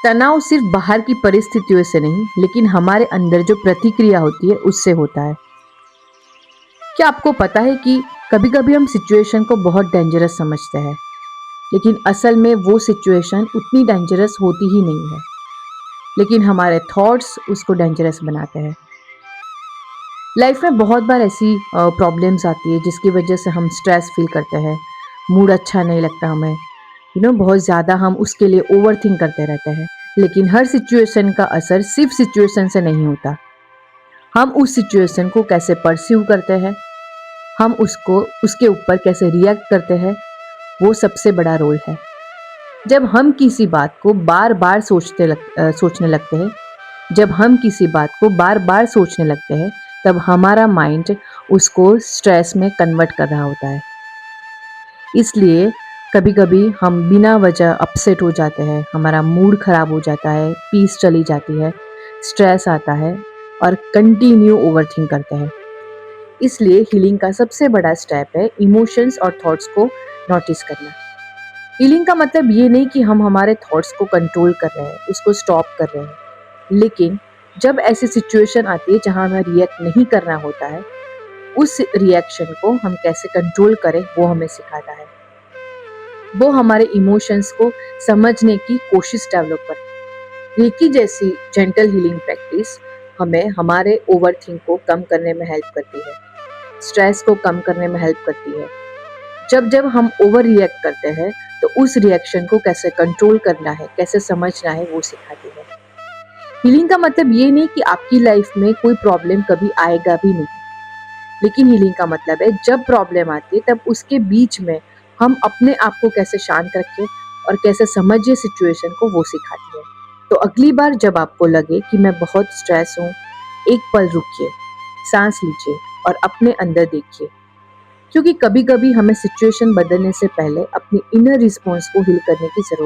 तनाव सिर्फ बाहर की परिस्थितियों से नहीं, लेकिन हमारे अंदर जो प्रतिक्रिया होती है उससे होता है। क्या आपको पता है कि कभी-कभी हम सिचुएशन को बहुत डेंजरस समझते हैं, लेकिन असल में वो सिचुएशन उतनी डेंजरस होती ही नहीं है, लेकिन हमारे थॉट्स उसको डेंजरस बनाते हैं। लाइफ में बहुत बार ऐसी प्रॉब्लम्स आती है जिसकी वजह से हम स्ट्रेस फील करते हैं, मूड अच्छा नहीं लगता हमें, बहुत ज़्यादा हम उसके लिए ओवरथिंक करते रहते हैं। लेकिन हर सिचुएशन का असर सिर्फ सिचुएशन से नहीं होता। हम उस सिचुएशन को कैसे परसीव करते हैं, हम उसको उसके ऊपर कैसे रिएक्ट करते हैं, वो सबसे बड़ा रोल है। जब हम किसी बात को बार बार सोचने लगते हैं, जब हम किसी बात को बार बार सोचने लगते हैं, तब हमारा माइंड उसको स्ट्रेस में कन्वर्ट कर रहा होता है। इसलिए कभी कभी हम बिना वजह अपसेट हो जाते हैं, हमारा मूड खराब हो जाता है, पीस चली जाती है, स्ट्रेस आता है और कंटिन्यू ओवरथिंक करते हैं। इसलिए हीलिंग का सबसे बड़ा स्टेप है इमोशंस और थॉट्स को नोटिस करना। हीलिंग का मतलब ये नहीं कि हम हमारे थॉट्स को कंट्रोल कर रहे हैं, उसको स्टॉप कर रहे हैं, लेकिन जब ऐसी सिचुएशन आती है जहां हमें रिएक्ट नहीं करना होता है, उस रिएक्शन को हम कैसे कंट्रोल करें वो हमें सिखाता है। वो हमारे इमोशंस को समझने की कोशिश डेवलप करता है। रेकी जैसी जेंटल हीलिंग प्रैक्टिस हमें हमारे ओवरथिंक को कम करने में हेल्प करती है, स्ट्रेस को कम करने में हेल्प करती है। जब जब हम ओवर रिएक्ट करते हैं तो उस रिएक्शन को कैसे कंट्रोल करना है, कैसे समझना है, वो सिखाती है। हीलिंग का मतलब ये नहीं कि आपकी लाइफ में कोई प्रॉब्लम कभी आएगा भी नहीं, लेकिन हीलिंग का मतलब है जब प्रॉब्लम आती है तब उसके बीच में हम अपने आप को कैसे शांत रखें और कैसे समझिए सिचुएशन को, वो सिखाती है। तो अगली बार जब आपको लगे कि मैं बहुत स्ट्रेस हूँ, एक पल रुकिए, सांस लीजिए और अपने अंदर देखिए, क्योंकि कभी कभी हमें सिचुएशन बदलने से पहले अपनी इनर रिस्पॉन्स को हील करने की जरूरत